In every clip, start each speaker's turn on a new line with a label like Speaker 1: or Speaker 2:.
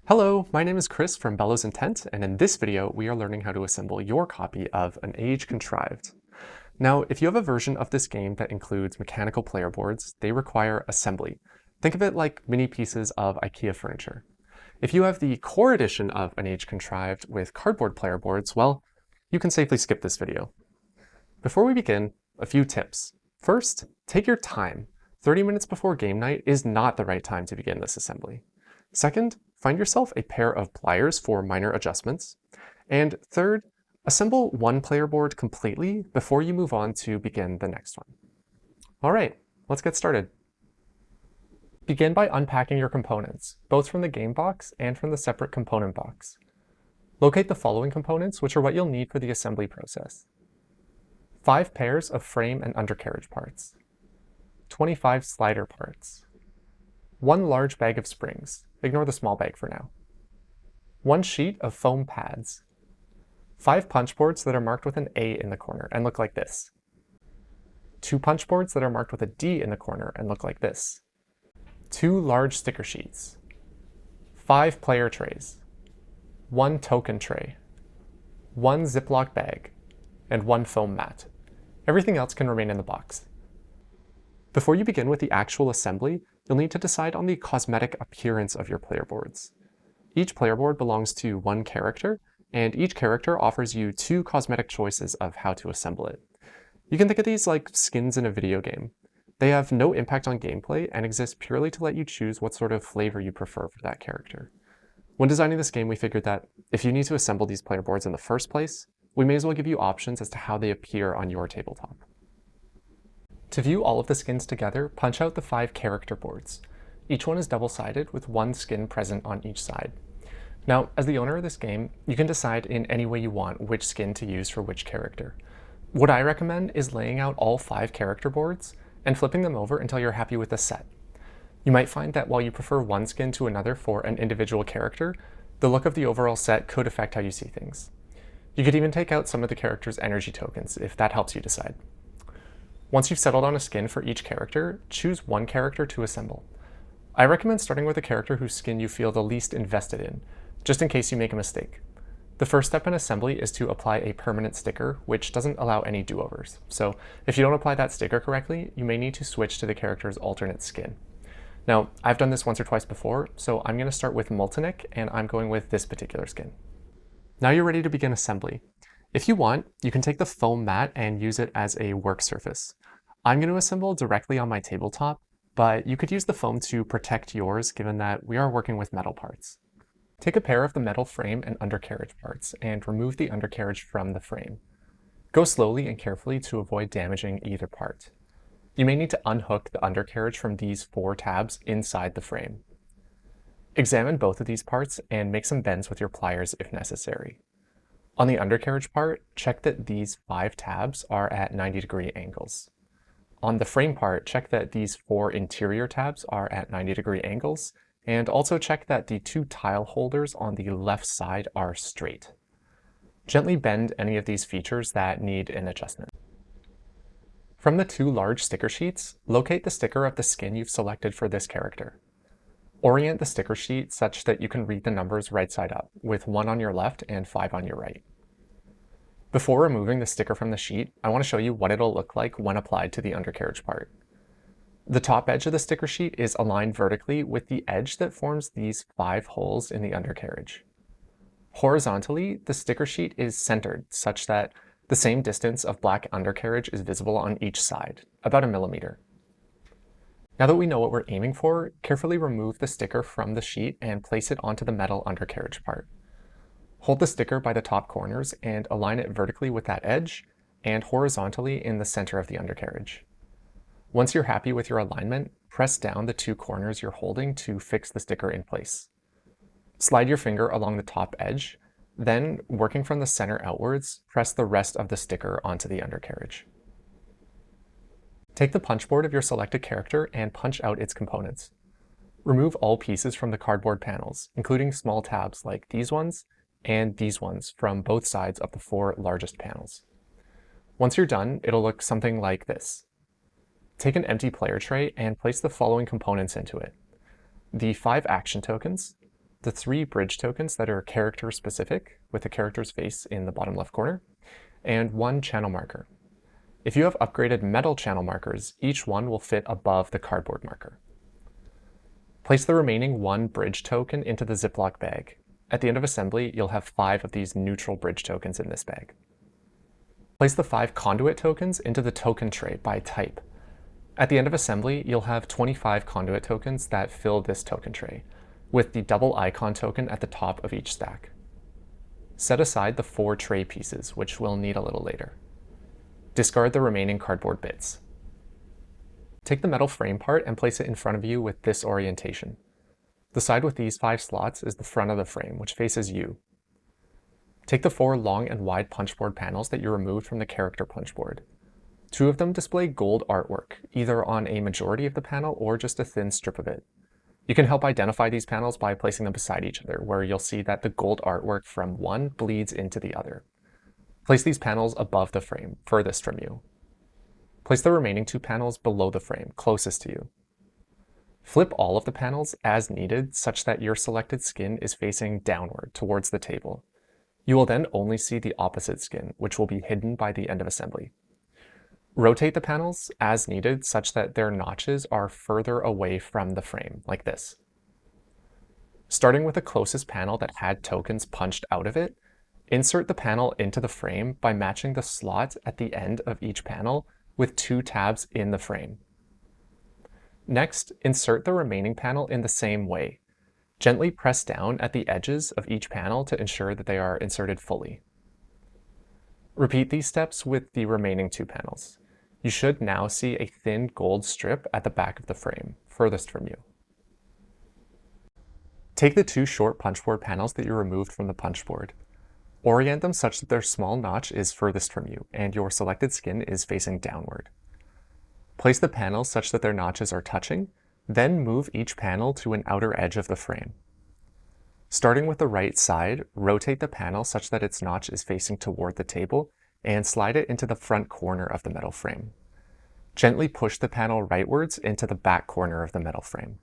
Speaker 1: Hello, my name is Chris from Bellows Intent, and in this video we are learning how to assemble your copy of An Age Contrived. Now, if you have a version of this game that includes mechanical player boards, they require assembly. Think of it like mini pieces of IKEA furniture. If you have the core edition of An Age Contrived with cardboard player boards, well, you can safely skip this video. Before we begin, a few tips. First, take your time. 30 minutes before game night is not the right time to begin this assembly. Second, find yourself a pair of pliers for minor adjustments. And third, assemble one player board completely before you move on to begin the next one. All right, let's get started. Begin by unpacking your components, both from the game box and from the separate component box. Locate the following components, which are what you'll need for the assembly process. 5 pairs of frame and undercarriage parts, 25 slider parts, 1 large bag of springs, ignore the small bag for now, 1 sheet of foam pads, 5 punch boards that are marked with an A in the corner and look like this, 2 punch boards that are marked with a D in the corner and look like this, 2 large sticker sheets, 5 player trays, 1 token tray, 1 Ziploc bag, and 1 foam mat. Everything else can remain in the box. Before you begin with the actual assembly, you'll need to decide on the cosmetic appearance of your player boards. Each player board belongs to one character, and each character offers you 2 cosmetic choices of how to assemble it. You can think of these like skins in a video game. They have no impact on gameplay and exist purely to let you choose what sort of flavor you prefer for that character. When designing this game, we figured that if you need to assemble these player boards in the first place, we may as well give you options as to how they appear on your tabletop. To view all of the skins together, punch out the 5 character boards. Each one is double-sided with 1 skin present on each side. Now, as the owner of this game, you can decide in any way you want which skin to use for which character. What I recommend is laying out all 5 character boards and flipping them over until you're happy with the set. You might find that while you prefer one skin to another for an individual character, the look of the overall set could affect how you see things. You could even take out some of the character's energy tokens if that helps you decide. Once you've settled on a skin for each character, choose one character to assemble. I recommend starting with a character whose skin you feel the least invested in, just in case you make a mistake. The first step in assembly is to apply a permanent sticker, which doesn't allow any do-overs. So if you don't apply that sticker correctly, you may need to switch to the character's alternate skin. Now, I've done this once or twice before, so I'm going to start with Multinick, and I'm going with this particular skin. Now you're ready to begin assembly. If you want, you can take the foam mat and use it as a work surface. I'm going to assemble directly on my tabletop, but you could use the foam to protect yours given that we are working with metal parts. Take a pair of the metal frame and undercarriage parts and remove the undercarriage from the frame. Go slowly and carefully to avoid damaging either part. You may need to unhook the undercarriage from these 4 tabs inside the frame. Examine both of these parts and make some bends with your pliers if necessary. On the undercarriage part, check that these 5 tabs are at 90-degree angles. On the frame part, check that these 4 interior tabs are at 90-degree angles, and also check that the 2 tile holders on the left side are straight. Gently bend any of these features that need an adjustment. From the 2 large sticker sheets, locate the sticker of the skin you've selected for this character. Orient the sticker sheet such that you can read the numbers right side up, with 1 on your left and 5 on your right. Before removing the sticker from the sheet, I want to show you what it'll look like when applied to the undercarriage part. The top edge of the sticker sheet is aligned vertically with the edge that forms these 5 holes in the undercarriage. Horizontally, the sticker sheet is centered such that the same distance of black undercarriage is visible on each side, about 1 millimeter. Now that we know what we're aiming for, carefully remove the sticker from the sheet and place it onto the metal undercarriage part. Hold the sticker by the top corners and align it vertically with that edge and horizontally in the center of the undercarriage. Once you're happy with your alignment, press down the 2 corners you're holding to fix the sticker in place. Slide your finger along the top edge, then, working from the center outwards, press the rest of the sticker onto the undercarriage. Take the punch board of your selected character and punch out its components. Remove all pieces from the cardboard panels, including small tabs like these ones and these ones from both sides of the 4 largest panels. Once you're done, it'll look something like this. Take an empty player tray and place the following components into it: the 5 action tokens, the 3 bridge tokens that are character specific, with the character's face in the bottom left corner, and 1 channel marker. If you have upgraded metal channel markers, each one will fit above the cardboard marker. Place the remaining 1 bridge token into the Ziploc bag. At the end of assembly, you'll have 5 of these neutral bridge tokens in this bag. Place the 5 conduit tokens into the token tray by type. At the end of assembly, you'll have 25 conduit tokens that fill this token tray, with the double icon token at the top of each stack. Set aside the 4 tray pieces, which we'll need a little later. Discard the remaining cardboard bits. Take the metal frame part and place it in front of you with this orientation. The side with these 5 slots is the front of the frame, which faces you. Take the 4 long and wide punchboard panels that you removed from the character punchboard. 2 of them display gold artwork, either on a majority of the panel or just a thin strip of it. You can help identify these panels by placing them beside each other, where you'll see that the gold artwork from one bleeds into the other. Place these panels above the frame, furthest from you. Place the remaining 2 panels below the frame, closest to you. Flip all of the panels as needed such that your selected skin is facing downward towards the table. You will then only see the opposite skin, which will be hidden by the end of assembly. Rotate the panels as needed such that their notches are further away from the frame, like this. Starting with the closest panel that had tokens punched out of it, insert the panel into the frame by matching the slot at the end of each panel with 2 tabs in the frame. Next, insert the remaining panel in the same way. Gently press down at the edges of each panel to ensure that they are inserted fully. Repeat these steps with the remaining 2 panels. You should now see a thin gold strip at the back of the frame, furthest from you. Take the 2 short punchboard panels that you removed from the punchboard. Orient them such that their small notch is furthest from you, and your selected skin is facing downward. Place the panels such that their notches are touching, then move each panel to an outer edge of the frame. Starting with the right side, rotate the panel such that its notch is facing toward the table, and slide it into the front corner of the metal frame. Gently push the panel rightwards into the back corner of the metal frame.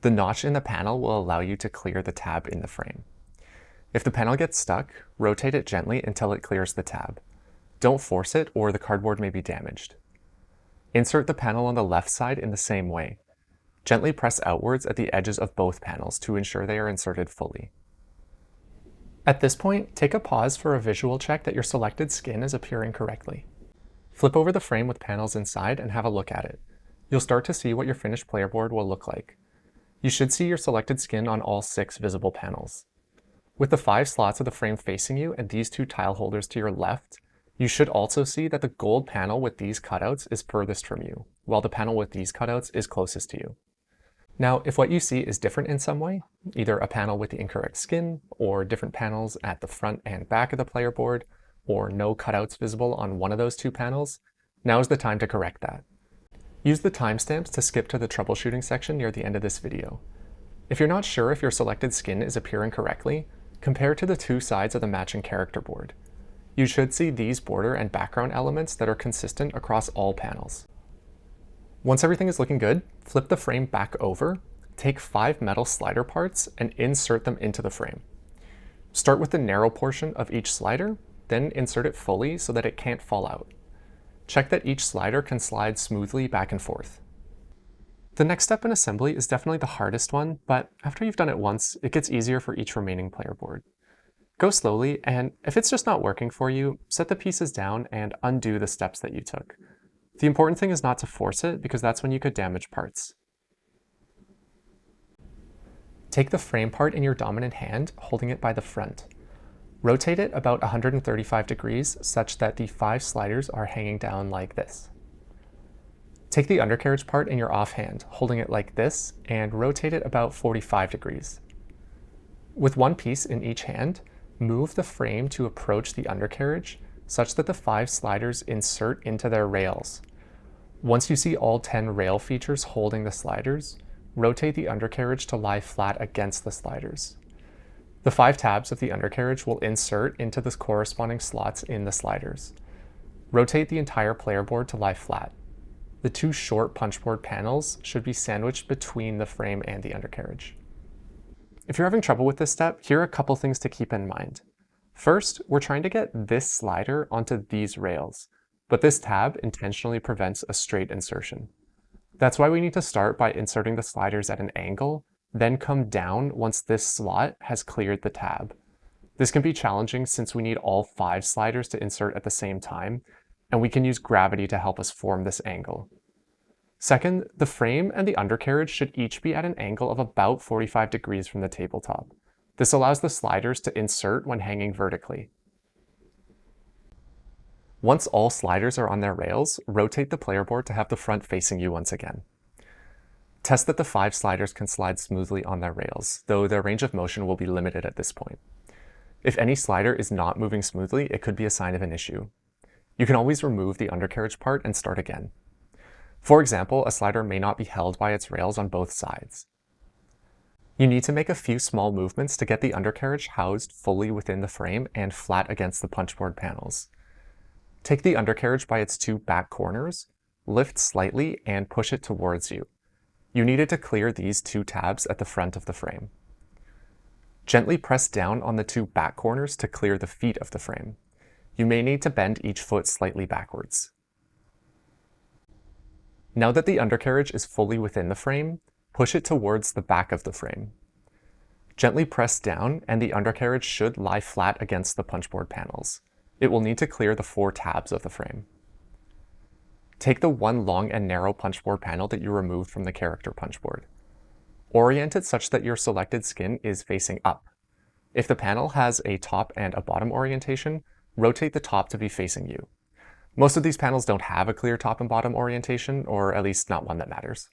Speaker 1: The notch in the panel will allow you to clear the tab in the frame. If the panel gets stuck, rotate it gently until it clears the tab. Don't force it or the cardboard may be damaged. Insert the panel on the left side in the same way. Gently press outwards at the edges of both panels to ensure they are inserted fully. At this point, take a pause for a visual check that your selected skin is appearing correctly. Flip over the frame with panels inside and have a look at it. You'll start to see what your finished player board will look like. You should see your selected skin on all 6 visible panels. With the 5 slots of the frame facing you and these 2 tile holders to your left, you should also see that the gold panel with these cutouts is furthest from you, while the panel with these cutouts is closest to you. Now, if what you see is different in some way, either a panel with the incorrect skin, or different panels at the front and back of the player board, or no cutouts visible on one of those 2 panels, now is the time to correct that. Use the timestamps to skip to the troubleshooting section near the end of this video. If you're not sure if your selected skin is appearing correctly, compare to the 2 sides of the matching character board. You should see these border and background elements that are consistent across all panels. Once everything is looking good, flip the frame back over, take 5 metal slider parts and insert them into the frame. Start with the narrow portion of each slider, then insert it fully so that it can't fall out. Check that each slider can slide smoothly back and forth. The next step in assembly is definitely the hardest one, but after you've done it once, it gets easier for each remaining player board. Go slowly, and if it's just not working for you, set the pieces down and undo the steps that you took. The important thing is not to force it, because that's when you could damage parts. Take the frame part in your dominant hand, holding it by the front. Rotate it about 135 degrees such that the 5 sliders are hanging down like this. Take the undercarriage part in your offhand, holding it like this, and rotate it about 45 degrees. With one piece in each hand, move the frame to approach the undercarriage such that the 5 sliders insert into their rails. Once you see all 10 rail features holding the sliders, rotate the undercarriage to lie flat against the sliders. The 5 tabs of the undercarriage will insert into the corresponding slots in the sliders. Rotate the entire player board to lie flat. The 2 short punchboard panels should be sandwiched between the frame and the undercarriage. If you're having trouble with this step, here are a couple things to keep in mind. First, we're trying to get this slider onto these rails, but this tab intentionally prevents a straight insertion. That's why we need to start by inserting the sliders at an angle, then come down once this slot has cleared the tab. This can be challenging since we need all 5 sliders to insert at the same time, and we can use gravity to help us form this angle. Second, the frame and the undercarriage should each be at an angle of about 45 degrees from the tabletop. This allows the sliders to insert when hanging vertically. Once all sliders are on their rails, rotate the player board to have the front facing you once again. Test that the 5 sliders can slide smoothly on their rails, though their range of motion will be limited at this point. If any slider is not moving smoothly, it could be a sign of an issue. You can always remove the undercarriage part and start again. For example, a slider may not be held by its rails on both sides. You need to make a few small movements to get the undercarriage housed fully within the frame and flat against the punchboard panels. Take the undercarriage by its 2 back corners, lift slightly, and push it towards you. You needed to clear these 2 tabs at the front of the frame. Gently press down on the 2 back corners to clear the feet of the frame. You may need to bend each foot slightly backwards. Now that the undercarriage is fully within the frame, push it towards the back of the frame. Gently press down and the undercarriage should lie flat against the punchboard panels. It will need to clear the 4 tabs of the frame. Take the 1 long and narrow punchboard panel that you removed from the character punchboard. Orient it such that your selected skin is facing up. If the panel has a top and a bottom orientation, rotate the top to be facing you. Most of these panels don't have a clear top and bottom orientation, or at least not one that matters.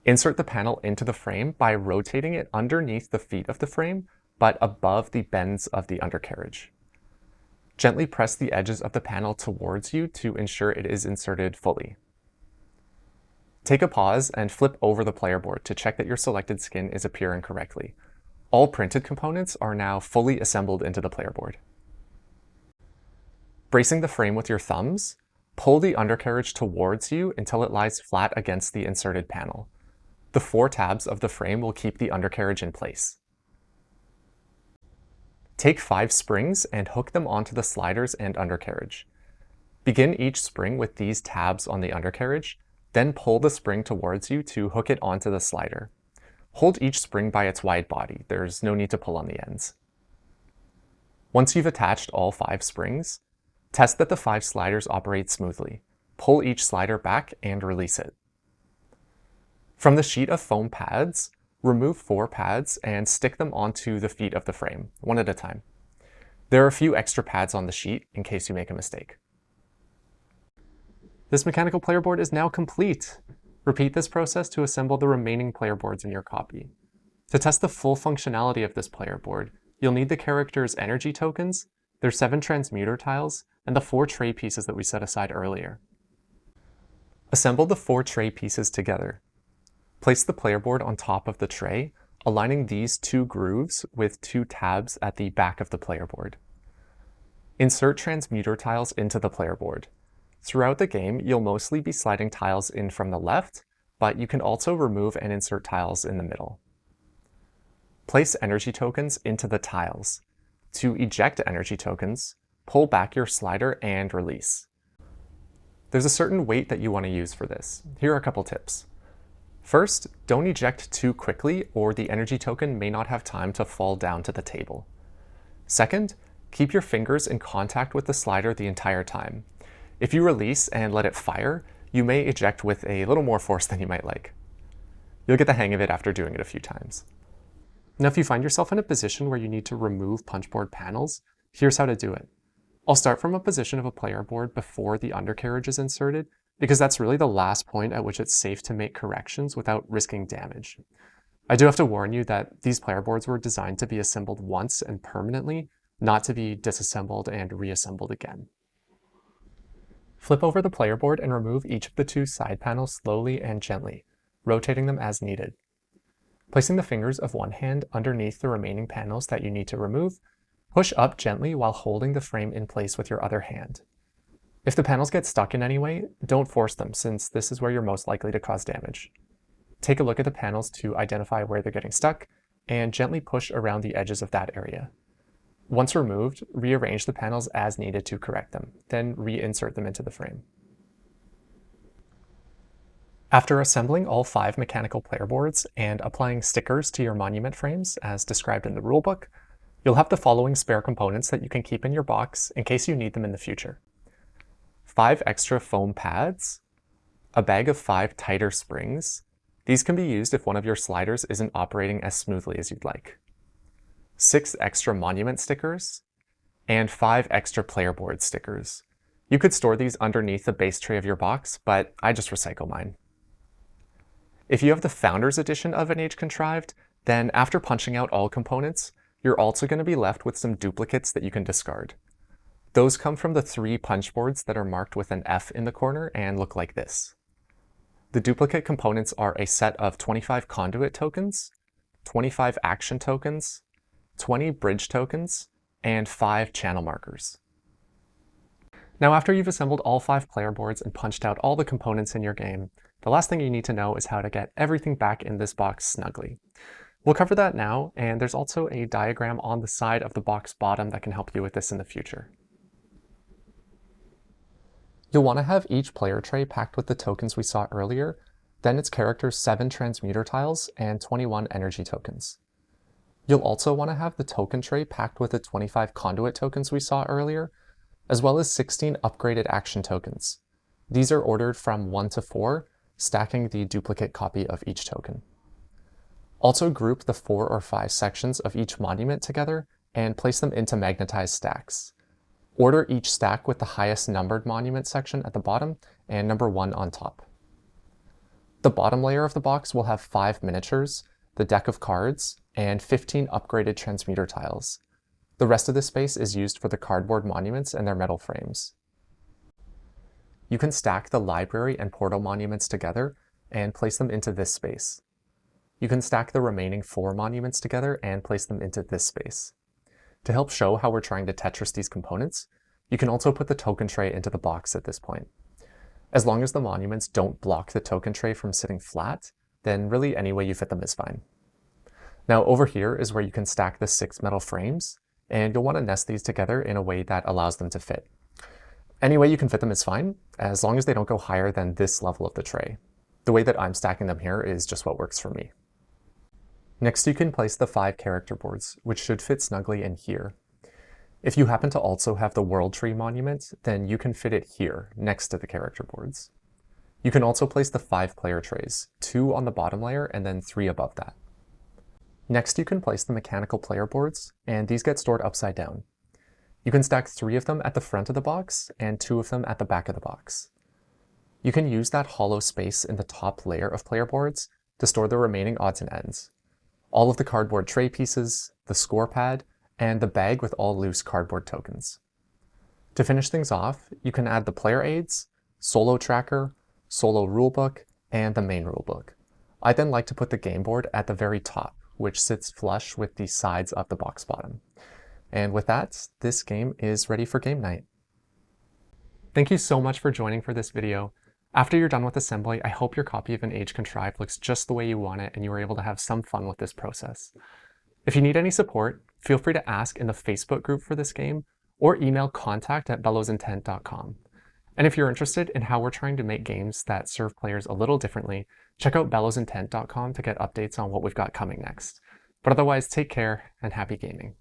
Speaker 1: Insert the panel into the frame by rotating it underneath the feet of the frame, but above the bends of the undercarriage. Gently press the edges of the panel towards you to ensure it is inserted fully. Take a pause and flip over the player board to check that your selected skin is appearing correctly. All printed components are now fully assembled into the player board. Bracing the frame with your thumbs, pull the undercarriage towards you until it lies flat against the inserted panel. The 4 tabs of the frame will keep the undercarriage in place. Take 5 springs and hook them onto the sliders and undercarriage. Begin each spring with these tabs on the undercarriage, then pull the spring towards you to hook it onto the slider. Hold each spring by its wide body. There's no need to pull on the ends. Once you've attached all 5 springs, test that the 5 sliders operate smoothly. Pull each slider back and release it. From the sheet of foam pads, remove 4 pads and stick them onto the feet of the frame, one at a time. There are a few extra pads on the sheet in case you make a mistake. This mechanical player board is now complete. Repeat this process to assemble the remaining player boards in your copy. To test the full functionality of this player board, you'll need the character's energy tokens, their 7 transmuter tiles, and the 4 tray pieces that we set aside earlier. Assemble the 4 tray pieces together. Place the player board on top of the tray, aligning these 2 grooves with 2 tabs at the back of the player board. Insert transmuter tiles into the player board. Throughout the game, you'll mostly be sliding tiles in from the left, but you can also remove and insert tiles in the middle. Place energy tokens into the tiles. To eject energy tokens, pull back your slider and release. There's a certain weight that you want to use for this. Here are a couple tips. First, don't eject too quickly or the energy token may not have time to fall down to the table. Second, keep your fingers in contact with the slider the entire time. If you release and let it fire, you may eject with a little more force than you might like. You'll get the hang of it after doing it a few times. Now, if you find yourself in a position where you need to remove punchboard panels, here's how to do it. I'll start from a position of a player board before the undercarriage is inserted, because that's really the last point at which it's safe to make corrections without risking damage. I do have to warn you that these player boards were designed to be assembled once and permanently, not to be disassembled and reassembled again. Flip over the player board and remove each of the 2 side panels slowly and gently, rotating them as needed. Placing the fingers of one hand underneath the remaining panels that you need to remove, push up gently while holding the frame in place with your other hand. If the panels get stuck in any way, don't force them, since this is where you're most likely to cause damage. Take a look at the panels to identify where they're getting stuck, and gently push around the edges of that area. Once removed, rearrange the panels as needed to correct them, then reinsert them into the frame. After assembling all 5 mechanical player boards and applying stickers to your monument frames as described in the rulebook, you'll have the following spare components that you can keep in your box in case you need them in the future. 5 extra foam pads, a bag of 5 tighter springs. These can be used if one of your sliders isn't operating as smoothly as you'd like. 6 extra monument stickers, and 5 extra player board stickers. You could store these underneath the base tray of your box, but I just recycle mine. If you have the Founders Edition of An Age Contrived, then after punching out all components, you're also going to be left with some duplicates that you can discard. Those come from the 3 punch boards that are marked with an F in the corner and look like this. The duplicate components are a set of 25 conduit tokens, 25 action tokens, 20 bridge tokens, and 5 channel markers. Now, after you've assembled all 5 player boards and punched out all the components in your game, the last thing you need to know is how to get everything back in this box snugly. We'll cover that now, and there's also a diagram on the side of the box bottom that can help you with this in the future. You'll want to have each player tray packed with the tokens we saw earlier, then its character's 7 transmuter tiles and 21 energy tokens. You'll also want to have the token tray packed with the 25 conduit tokens we saw earlier, as well as 16 upgraded action tokens. These are ordered from 1 to 4, stacking the duplicate copy of each token. Also group the 4 or 5 sections of each monument together and place them into magnetized stacks. Order each stack with the highest numbered monument section at the bottom and number 1 on top. The bottom layer of the box will have 5 miniatures, the deck of cards, and 15 upgraded transmuter tiles. The rest of the space is used for the cardboard monuments and their metal frames. You can stack the library and portal monuments together and place them into this space. You can stack the remaining 4 monuments together and place them into this space. To help show how we're trying to Tetris these components, you can also put the token tray into the box at this point. As long as the monuments don't block the token tray from sitting flat, then really any way you fit them is fine. Now over here is where you can stack the 6 metal frames, and you'll want to nest these together in a way that allows them to fit. Any way you can fit them is fine, as long as they don't go higher than this level of the tray. The way that I'm stacking them here is just what works for me. Next, you can place the 5 character boards, which should fit snugly in here. If you happen to also have the World Tree monument, then you can fit it here, next to the character boards. You can also place the 5 player trays, 2 on the bottom layer and then 3 above that. Next, you can place the mechanical player boards, and these get stored upside down. You can stack 3 of them at the front of the box and 2 of them at the back of the box. You can use that hollow space in the top layer of player boards to store the remaining odds and ends. All of the cardboard tray pieces, the score pad, and the bag with all loose cardboard tokens. To finish things off, you can add the player aids, solo tracker, solo rulebook, and the main rulebook. I then like to put the game board at the very top, which sits flush with the sides of the box bottom. And with that, this game is ready for game night. Thank you so much for joining for this video. After you're done with assembly, I hope your copy of An Age Contrived looks just the way you want it and you were able to have some fun with this process. If you need any support, feel free to ask in the Facebook group for this game or email contact@bellosintent.com. And if you're interested in how we're trying to make games that serve players a little differently, check out bellosintent.com to get updates on what we've got coming next. But otherwise, take care and happy gaming.